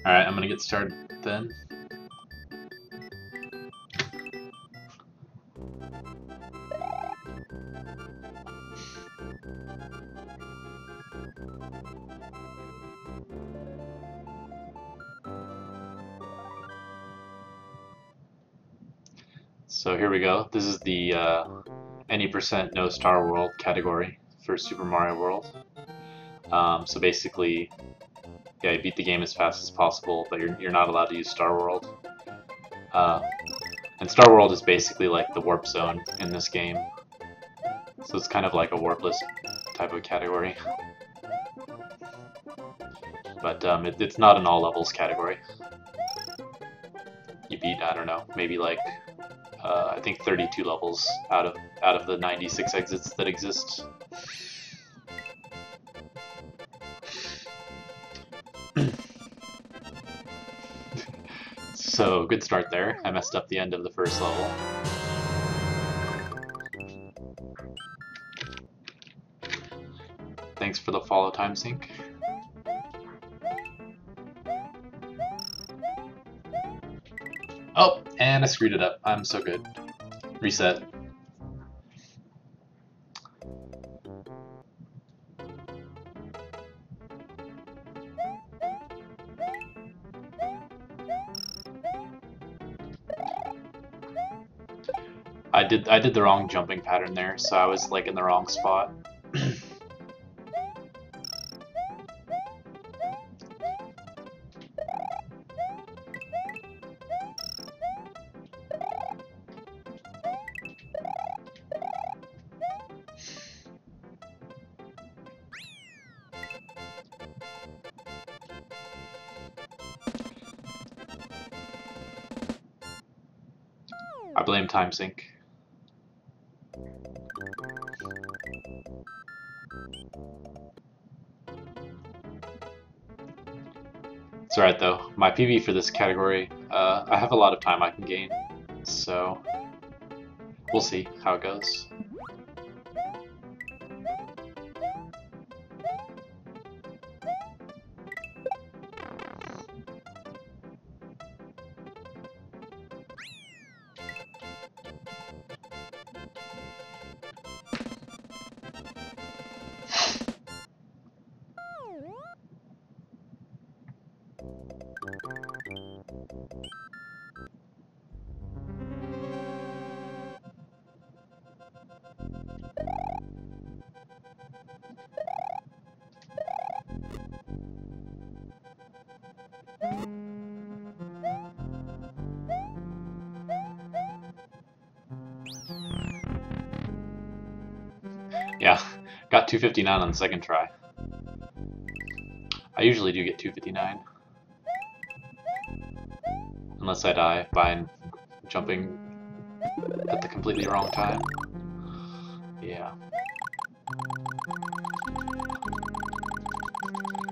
Alright, I'm gonna get started then. So here we go. This is the any percent no Starworld category for Super Mario World. So basically, yeah, you beat the game as fast as possible, but you're not allowed to use Starworld. And Starworld is basically like the warp zone in this game. So it's kind of like a warpless type of category. But it's not an all levels category. You beat, I don't know, maybe like I think 32 levels out of the 96 exits that exist. So good start there. I messed up the end of the first level. Thanks for the follow time sync. Oh, and I screwed it up. I'm so good. Reset. I did the wrong jumping pattern there, so I was like in the wrong spot. I blame time sync. It's alright though. My PB for this category, I have a lot of time I can gain, so we'll see how it goes. Yeah, got 259 on the second try. I usually do get 259. Unless I die by jumping at the completely wrong time. Yeah.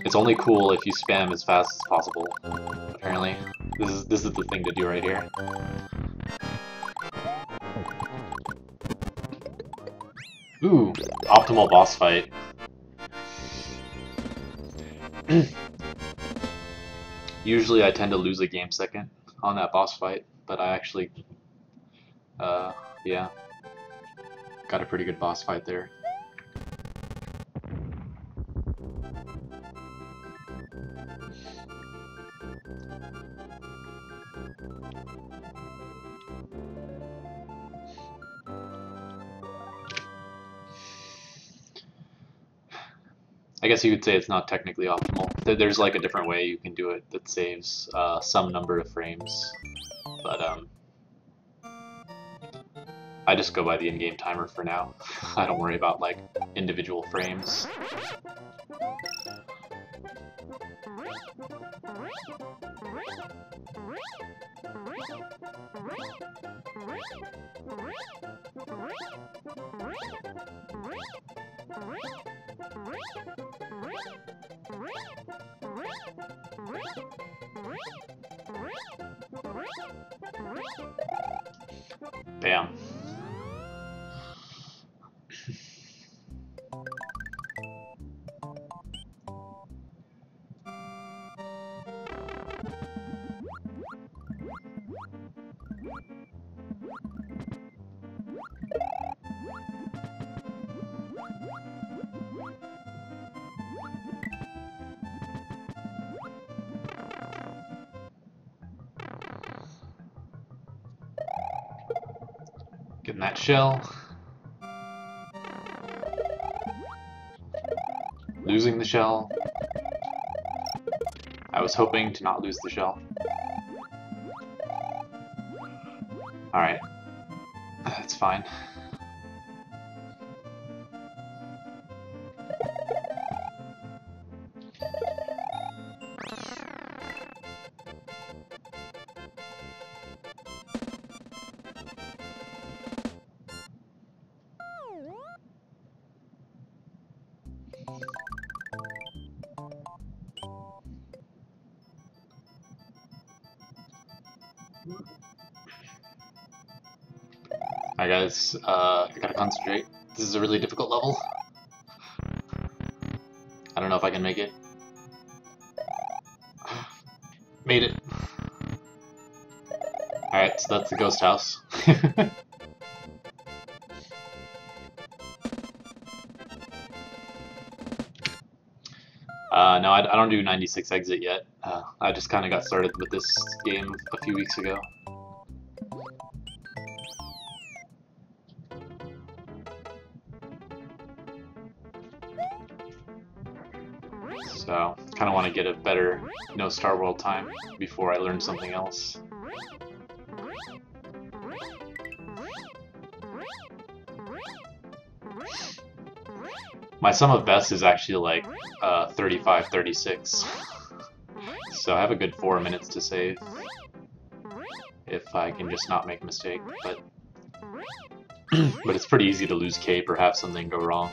It's only cool if you spam as fast as possible, apparently. This is the thing to do right here. Ooh, optimal boss fight. Usually I tend to lose a game second on that boss fight, but I actually, yeah, got a pretty good boss fight there. I guess you could say it's not technically optimal. There's like a different way you can do it that saves some number of frames, but I just go by the in-game timer for now. I don't worry about like individual frames. Bam. Getting that shell. Losing the shell. I was hoping to not lose the shell. Alright. That's fine. Alright guys, I gotta concentrate. This is a really difficult level. I don't know if I can make it. Made it. Alright, so that's the ghost house. No, I don't do 96 exit yet. I just kind of got started with this game a few weeks ago. So, kind of want to get a better No Starworld time before I learn something else. My sum of best is actually like 35, 36. So I have a good 4 minutes to save if I can just not make a mistake. But but it's pretty easy to lose cape or have something go wrong.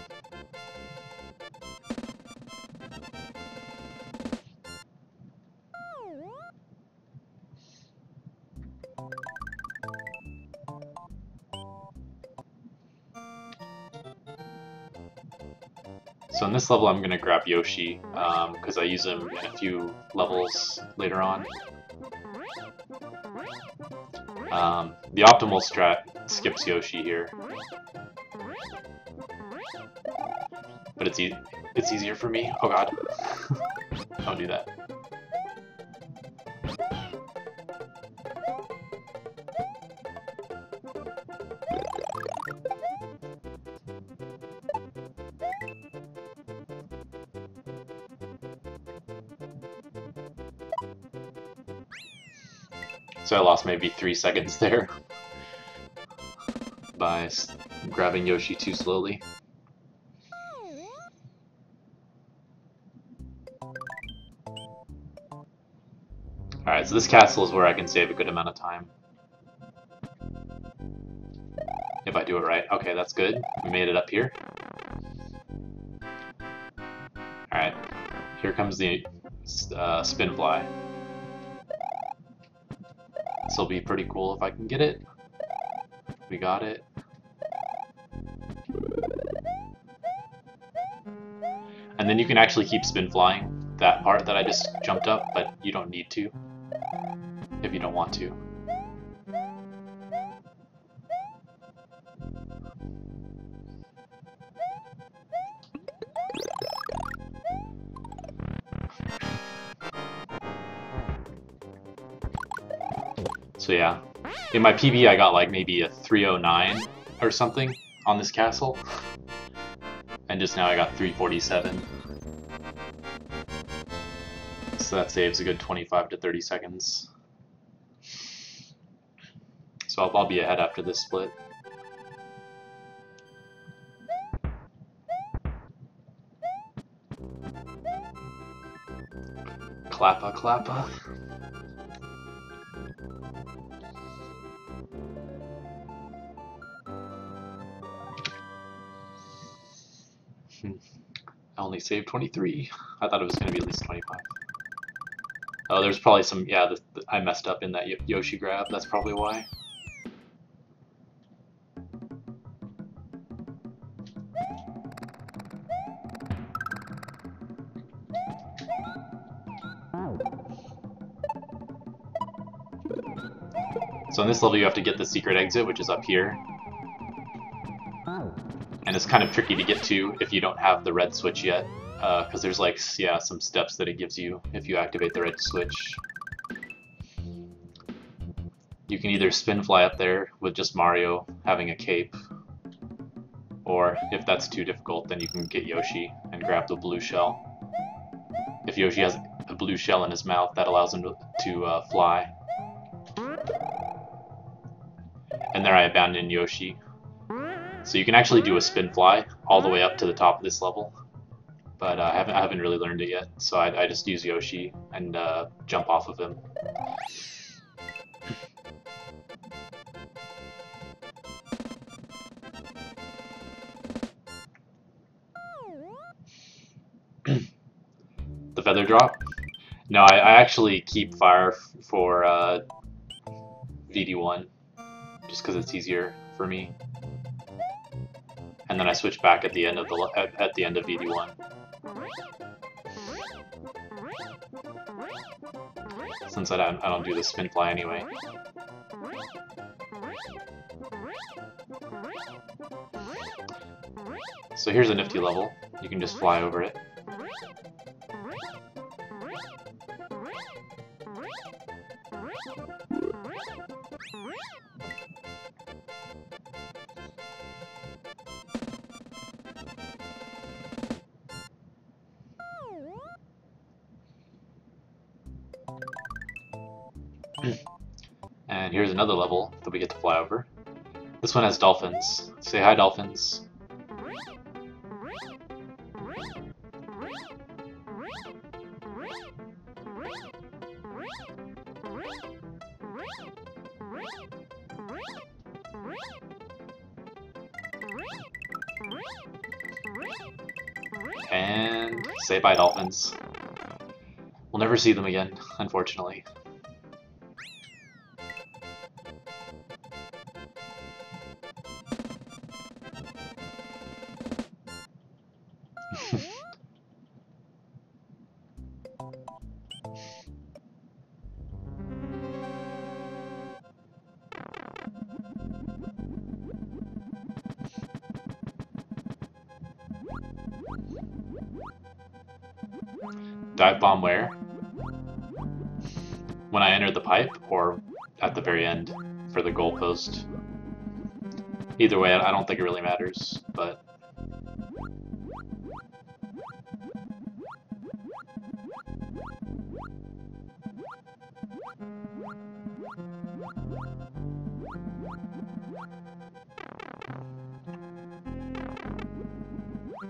So in this level I'm going to grab Yoshi, because I use him in a few levels later on. The optimal strat skips Yoshi here. But it's easier for me. Oh god. Don't do that. So I lost maybe 3 seconds there by grabbing Yoshi too slowly. Alright, so this castle is where I can save a good amount of time. If I do it right. Okay, that's good. We made it up here. Alright, here comes the spin fly. This will be pretty cool if I can get it. We got it. And then you can actually keep spin flying that part that I just jumped up, but you don't need to if you don't want to. So yeah, in my PB I got like maybe a 309 or something on this castle, and just now I got 347. So that saves a good 25 to 30 seconds. So I'll be ahead after this split. Clappa clappa. I only saved 23. I thought it was going to be at least 25. Oh, there's probably some, yeah, I messed up in that Yoshi grab, that's probably why. So in this level you have to get the secret exit, which is up here. And it's kind of tricky to get to if you don't have the red switch yet, because there's like, yeah, some steps that it gives you if you activate the red switch. You can either spin fly up there with just Mario having a cape, or if that's too difficult, then you can get Yoshi and grab the blue shell. If Yoshi has a blue shell in his mouth, that allows him to fly. And there I abandoned Yoshi. So you can actually do a spin fly all the way up to the top of this level, but I haven't really learned it yet, so I just use Yoshi and jump off of him. The feather drop? No, I actually keep fire for VD1, just because it's easier for me. And then I switch back at the end of VD1. Since I don't do the spin fly anyway. So here's a nifty level. You can just fly over it. And here's another level that we get to fly over. This one has dolphins. Say hi, dolphins. And say bye, dolphins. We'll never see them again, unfortunately. Dive bomb where? When I enter the pipe, or at the very end for the goalpost? Either way, I don't think it really matters, but...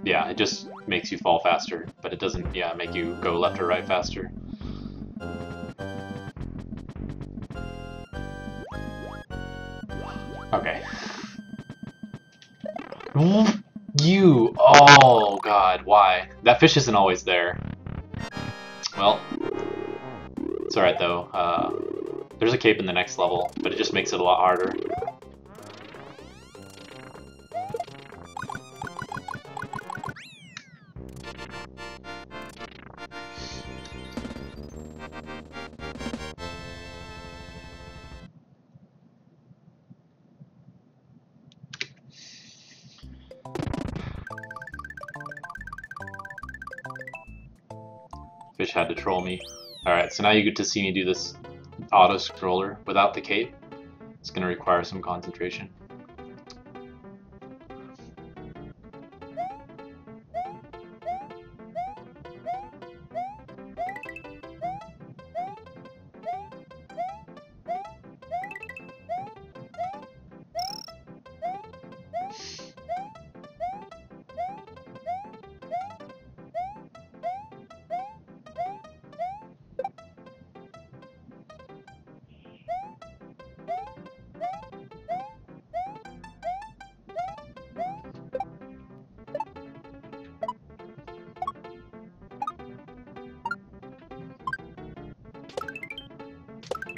yeah, it just makes you fall faster, but it doesn't, yeah, make you go left or right faster. Okay. You! Oh god, why? That fish isn't always there. Well, it's alright though. There's a cape in the next level, but it just makes it a lot harder. Fish had to troll me. Alright, so now you get to see me do this auto-scroller without the cape. It's going to require some concentration.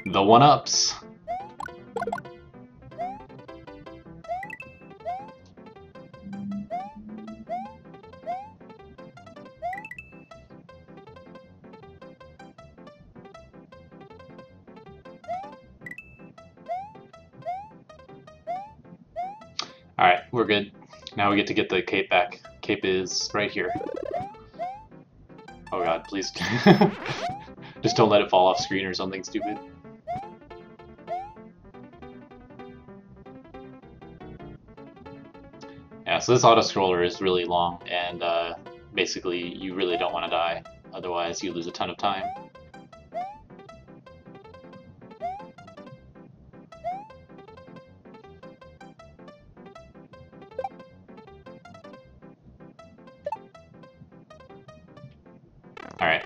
The one-ups. Alright, we're good. Now we get to get the cape back. Cape is right here. Oh god, please. Just don't let it fall off screen or something stupid. so this auto-scroller is really long, and basically you really don't want to die, otherwise you lose a ton of time. Alright.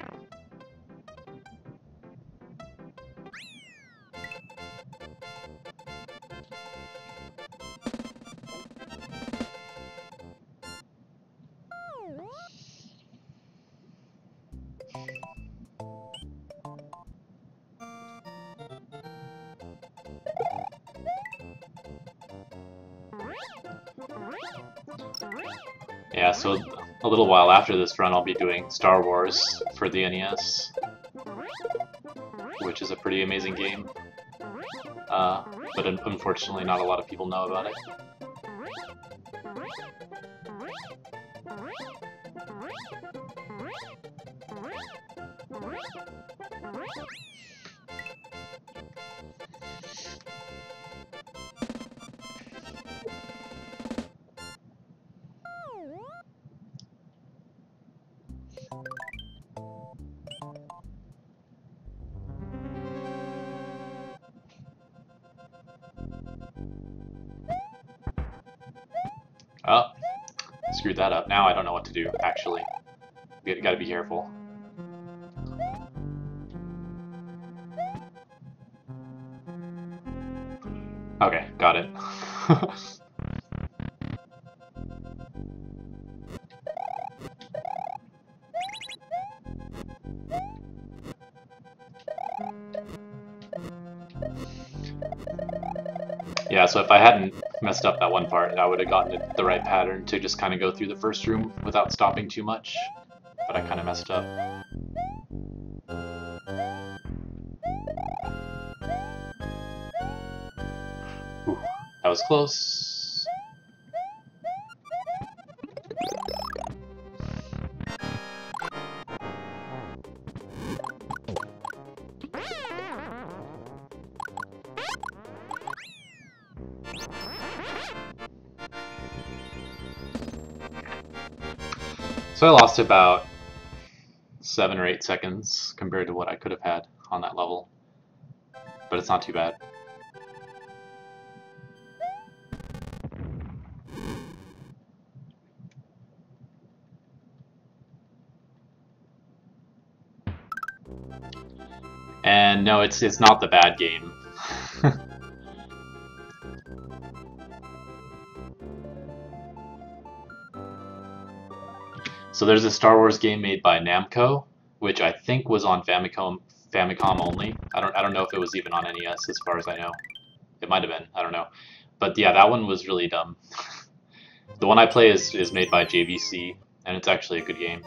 Yeah, so a little while after this run I'll be doing Star Wars for the NES, which is a pretty amazing game. But unfortunately not a lot of people know about it. Oh, screwed that up. Now I don't know what to do, actually. Gotta be careful. Okay, got it. Yeah, so if I hadn't messed up that one part, I would have gotten the right pattern to just kind of go through the first room without stopping too much. But I kind of messed up. Ooh, that was close. So I lost about 7 or 8 seconds compared to what I could have had on that level, but it's not too bad. And no, it's not the bad game. So there's a Star Wars game made by Namco, which I think was on Famicom only. I don't know if it was even on NES as far as I know. It might have been, I don't know. But yeah, that one was really dumb. The one I play is made by JVC, and it's actually a good game.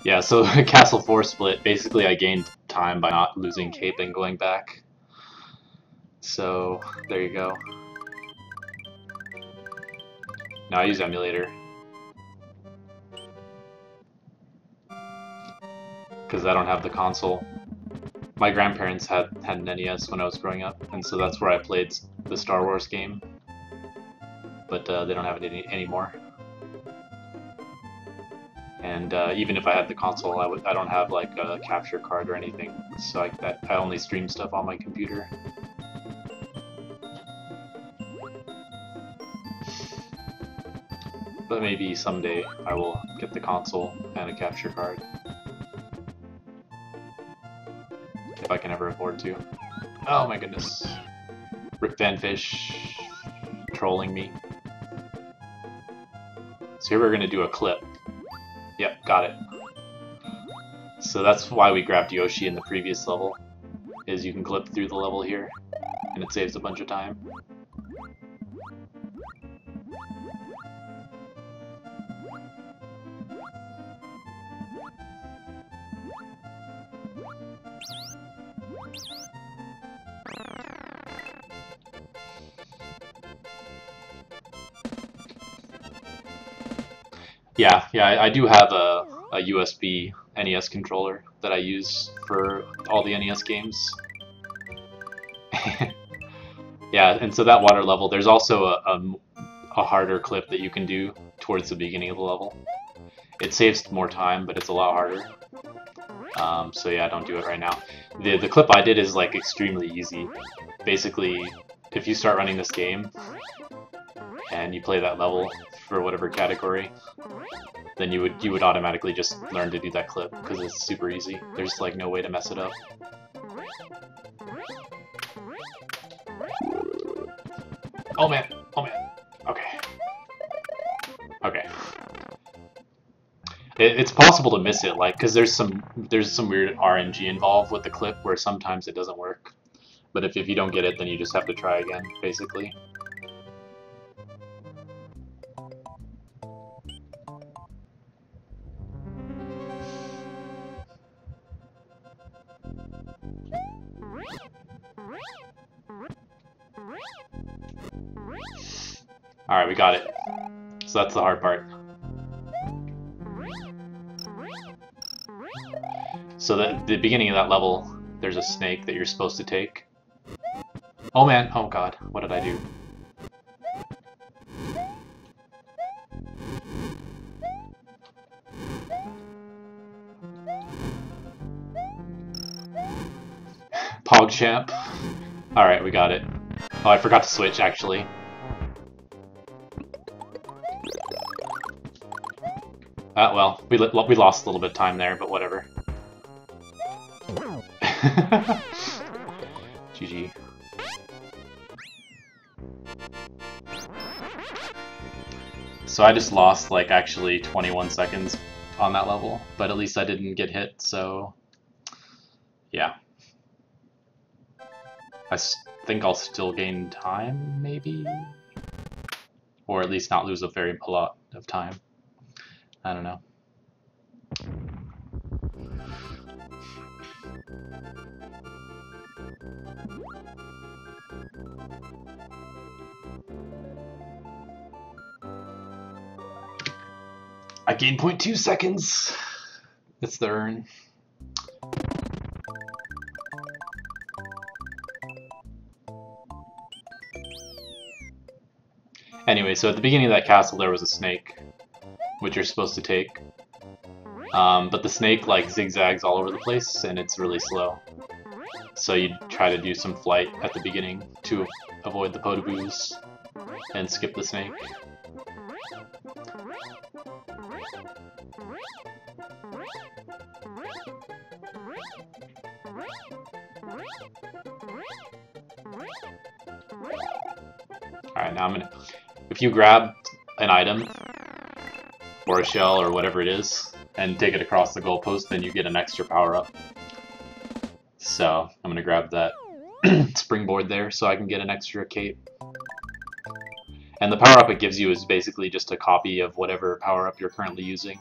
Yeah, so Castle 4 split, basically I gained time by not losing cape and going back. So, there you go. Now I use emulator. Because I don't have the console. My grandparents had an NES when I was growing up, and so that's where I played the Star Wars game. But they don't have it anymore. And even if I had the console, I don't have like a capture card or anything, so I only stream stuff on my computer. But maybe someday I will get the console and a capture card. If I can ever afford to. Oh my goodness. Rick Vanfish trolling me. So here we're gonna do a clip. Yep, got it. So that's why we grabbed Yoshi in the previous level, is you can clip through the level here, and it saves a bunch of time. Yeah, I do have a USB NES controller that I use for all the NES games. Yeah, and so that water level, there's also a harder clip that you can do towards the beginning of the level. It saves more time, but it's a lot harder. So yeah, don't do it right now. The clip I did is like extremely easy. Basically, if you start running this game and you play that level for whatever category, then you would automatically just learn to do that clip because it's super easy. There's like no way to mess it up. Oh man, oh man. Okay. Okay. It's possible to miss it, like, because there's some weird RNG involved with the clip where sometimes it doesn't work. But if you don't get it, then you just have to try again, basically. Alright, we got it. So that's the hard part. So the beginning of that level, there's a snake that you're supposed to take. Oh man, oh god, what did I do? PogChamp. Alright, we got it. Oh, I forgot to switch, actually. Well, we lost a little bit of time there, but whatever. GG. So I just lost, like, actually 21 seconds on that level, but at least I didn't get hit, so... yeah. I think I'll still gain time, maybe? Or at least not lose a lot of time. I don't know. I gained 0.2 seconds. It's the urn. Anyway, so at the beginning of that castle there was a snake, which you're supposed to take. But the snake like zigzags all over the place and it's really slow. So you try to do some flight at the beginning to avoid the potaboos and skip the snake. Alright, now if you grab an item, or a shell, or whatever it is, and take it across the goalpost, then you get an extra power-up. So, I'm gonna grab that springboard there so I can get an extra cape. And the power-up it gives you is basically just a copy of whatever power-up you're currently using.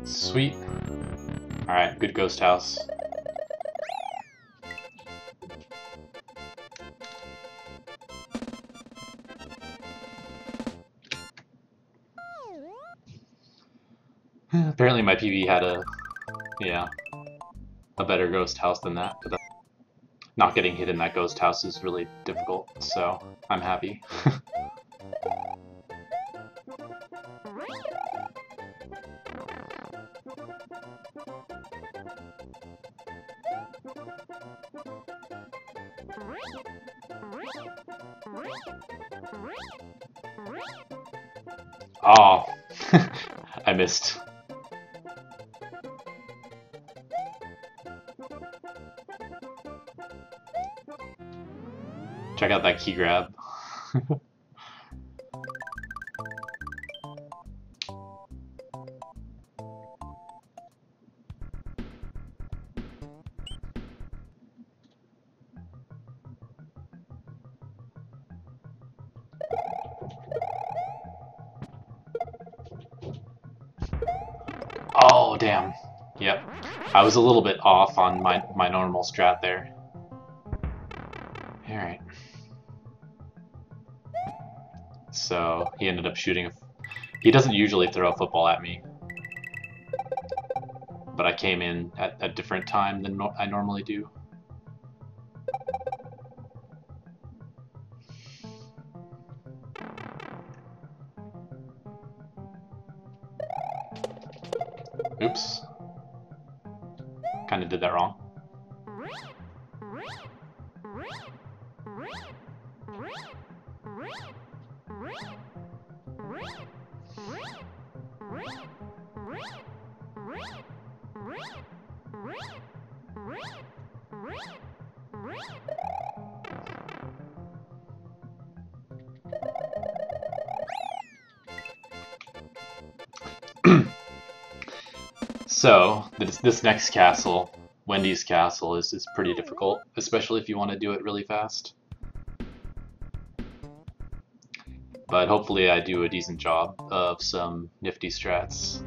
Sweet. Alright, good ghost house. Apparently my PB had a better ghost house than that, but not getting hit in that ghost house is really difficult, so I'm happy. Oh, I missed. Check out that key grab. Oh, damn. Yep. I was a little bit off on my normal strat there. Alright. So, he ended up shooting a... He doesn't usually throw a football at me. But I came in at a different time than I normally do. Oops. Kinda did that wrong. So, this next castle, Wendy's castle, is pretty difficult, especially if you want to do it really fast. But hopefully I do a decent job of some nifty strats.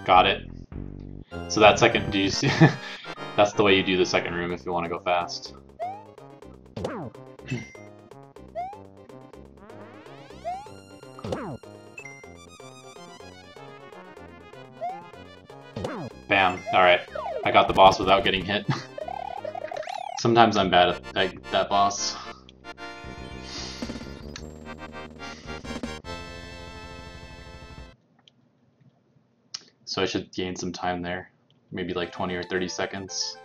Got it. So that second, do you see? That's the way you do the second room if you want to go fast. Bam. Alright. I got the boss without getting hit. Sometimes I'm bad at that boss. So I should gain some time there. Maybe like 20 or 30 seconds.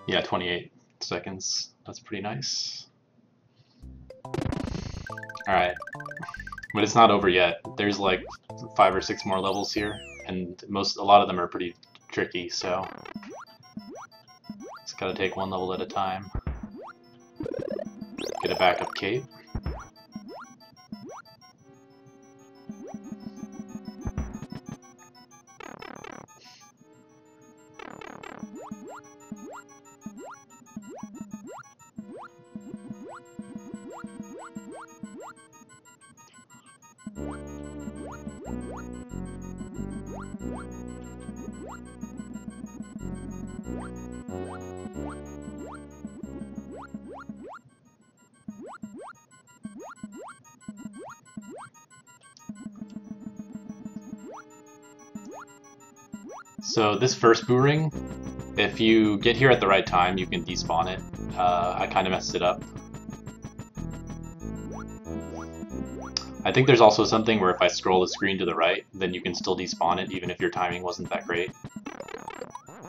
Yeah, 28 seconds. That's pretty nice. Alright. But it's not over yet. There's like 5 or 6 more levels here, and a lot of them are pretty tricky, so just gotta take one level at a time. Get a backup cape. So this first boo ring, if you get here at the right time, you can despawn it. I kind of messed it up. I think there's also something where if I scroll the screen to the right, then you can still despawn it even if your timing wasn't that great.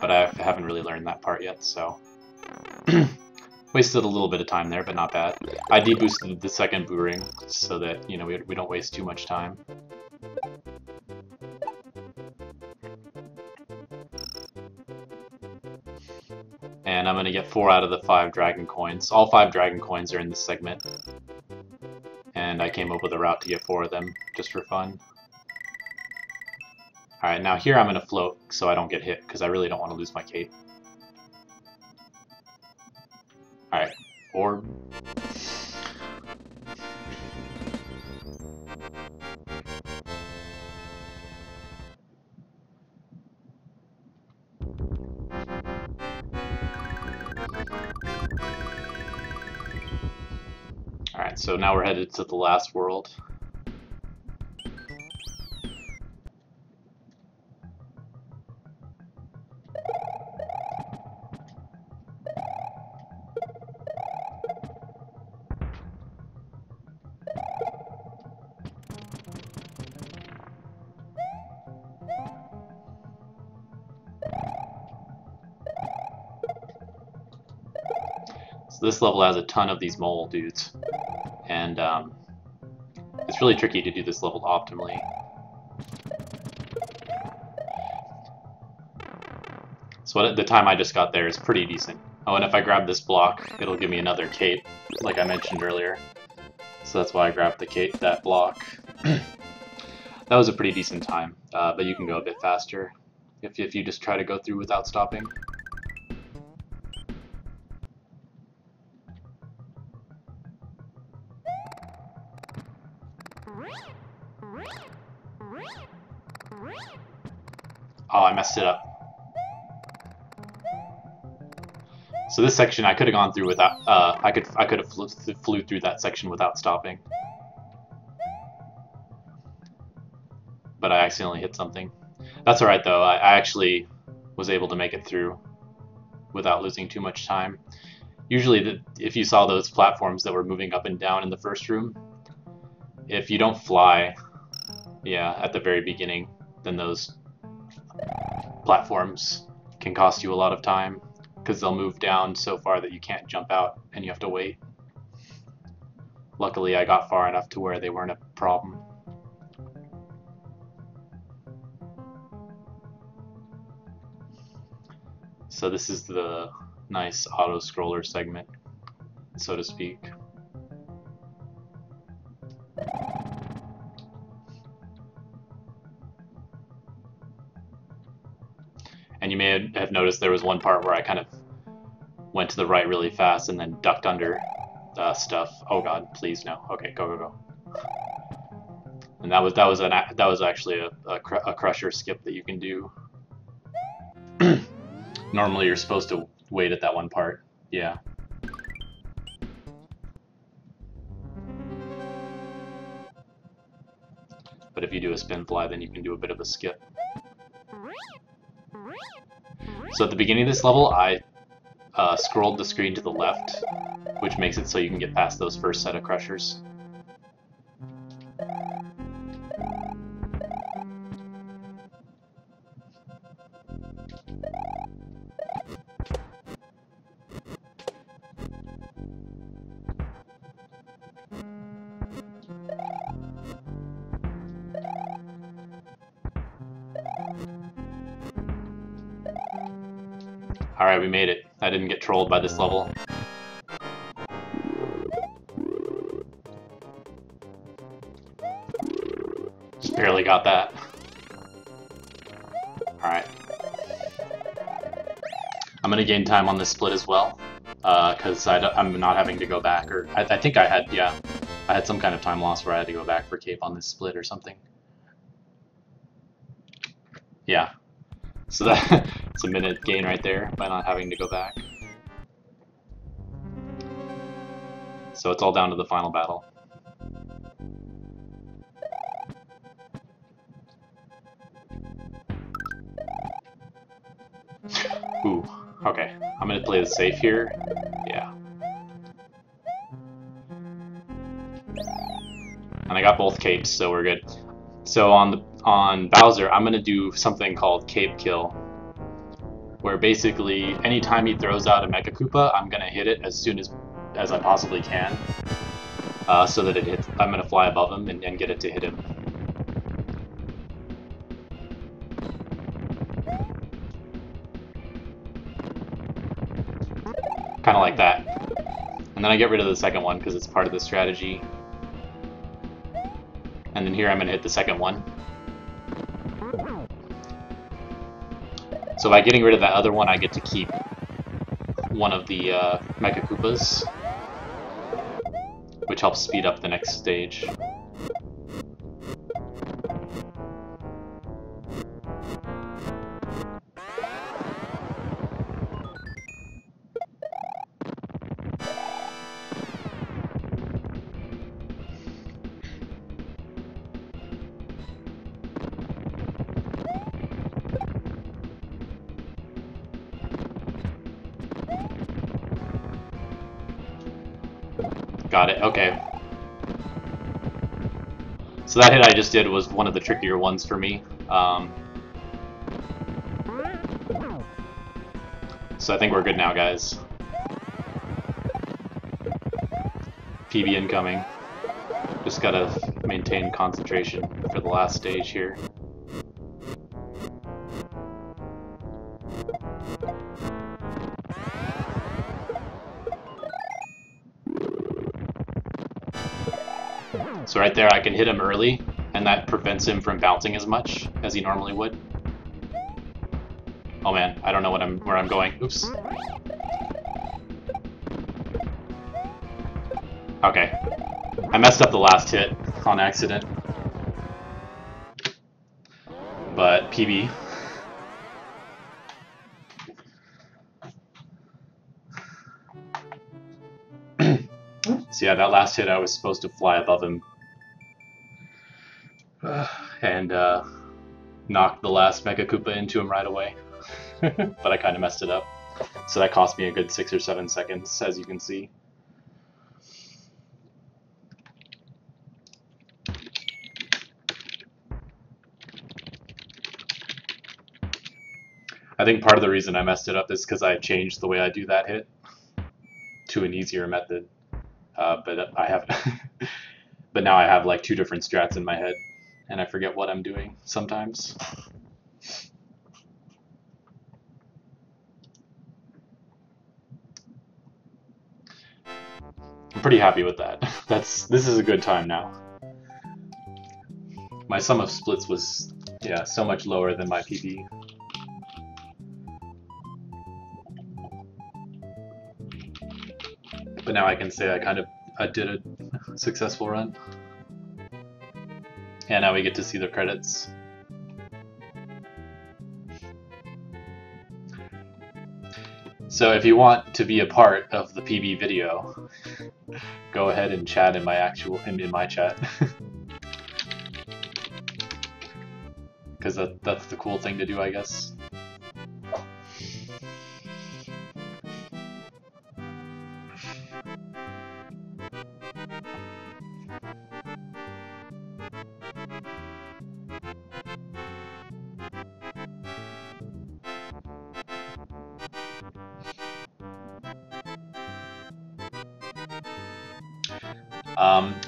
But I haven't really learned that part yet, so... Wasted a little bit of time there, but not bad. I deboosted the second boo ring so that, you know, we don't waste too much time. And I'm going to get 4 out of the 5 dragon coins. All 5 dragon coins are in this segment. And I came up with a route to get 4 of them, just for fun. Alright, now here I'm going to float so I don't get hit, because I really don't want to lose my cape. Alright, orb. Alright, so now we're headed to the last world. So this level has a ton of these mole dudes, and it's really tricky to do this level optimally. So the time I just got there is pretty decent. Oh, and if I grab this block, it'll give me another cape, like I mentioned earlier. So that's why I grabbed the cape, that block. That was a pretty decent time, but you can go a bit faster if you just try to go through without stopping. Oh, I messed it up. So this section I could have gone through without. I could have flew through that section without stopping, but I accidentally hit something. That's alright though. I actually was able to make it through without losing too much time. Usually, if you saw those platforms that were moving up and down in the first room, if you don't fly, yeah, at the very beginning, then those platforms can cost you a lot of time, because they'll move down so far that you can't jump out and you have to wait. Luckily, I got far enough to where they weren't a problem. So this is the nice auto-scroller segment, so to speak. And you may have noticed there was one part where I kind of went to the right really fast and then ducked under stuff. Oh god, please no. Okay, go go go. And that was actually a crusher skip that you can do. Normally you're supposed to wait at that one part. Yeah. But if you do a spin fly, then you can do a bit of a skip. So at the beginning of this level, I scrolled the screen to the left, which makes it so you can get past those first set of crushers. Alright, we made it. I didn't get trolled by this level. Just barely got that. Alright. I'm gonna gain time on this split as well, because I'm not having to go back, or I think I had some kind of time loss where I had to go back for cape on this split or something. Yeah. So that's a minute gain right there by not having to go back. So it's all down to the final battle. Ooh, okay. I'm gonna play the safe here. Yeah. And I got both capes, so we're good. So on Bowser, I'm gonna do something called Cape Kill, where basically anytime he throws out a Mecha Koopa, I'm gonna hit it as soon as I possibly can, so that it hits. I'm gonna fly above him and get it to hit him. Kind of like that. And then I get rid of the second one because it's part of the strategy. And then here I'm going to hit the second one. So by getting rid of that other one, I get to keep one of the Mecha Koopas, which helps speed up the next stage. Got it, okay. So that hit I just did was one of the trickier ones for me. So I think we're good now, guys. PB incoming. Just gotta maintain concentration for the last stage here. So right there I can hit him early, and that prevents him from bouncing as much as he normally would. Oh man, I don't know where I'm going. Oops. Okay. I messed up the last hit on accident. But PB. So yeah, that last hit I was supposed to fly above him. And knock the last Mecha Koopa into him right away. But I kind of messed it up. So that cost me a good 6 or 7 seconds, as you can see. I think part of the reason I messed it up is because I changed the way I do that hit to an easier method. But now I have like 2 different strats in my head, and I forget what I'm doing sometimes. I'm pretty happy with that. This is a good time now. My sum of splits was, yeah, so much lower than my PB. But now I can say I did a successful run. And now we get to see the credits. So if you want to be a part of the PB video, go ahead and chat in my chat. Because that's the cool thing to do, I guess.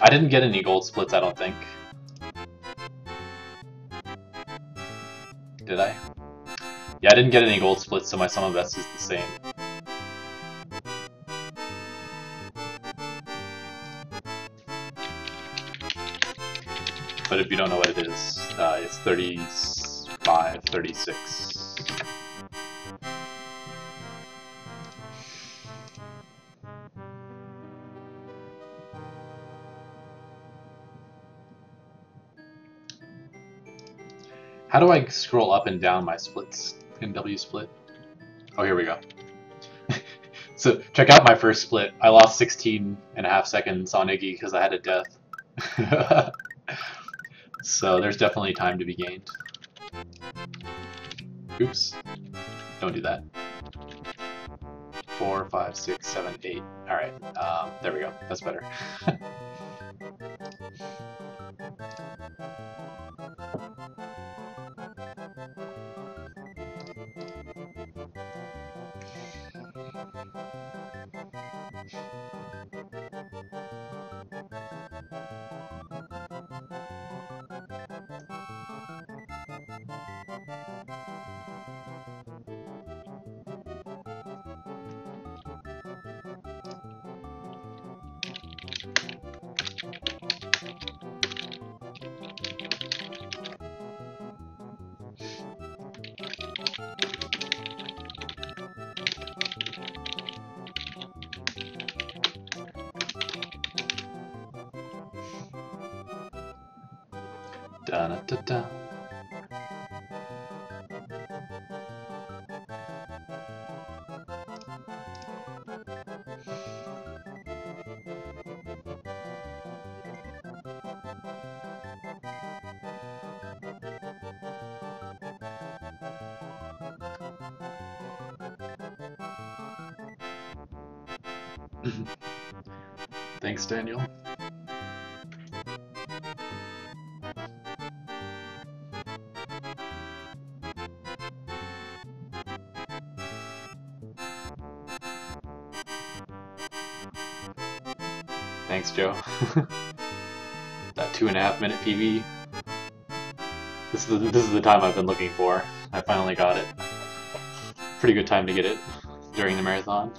I didn't get any gold splits, I don't think. Did I? Yeah, I didn't get any gold splits, so my sum of best is the same. But if you don't know what it is, it's 35, 36. How do I scroll up and down my splits in W split? Oh, here we go. So check out my first split. I lost 16.5 seconds on Iggy because I had a death. So there's definitely time to be gained. Oops. Don't do that. 4, 5, 6, 7, 8. Alright, there we go. That's better. Da-da-da-da. Thanks, Daniel. Thanks, Joe. That 2.5-minute PB. This is the time I've been looking for. I finally got it. Pretty good time to get it during the marathon.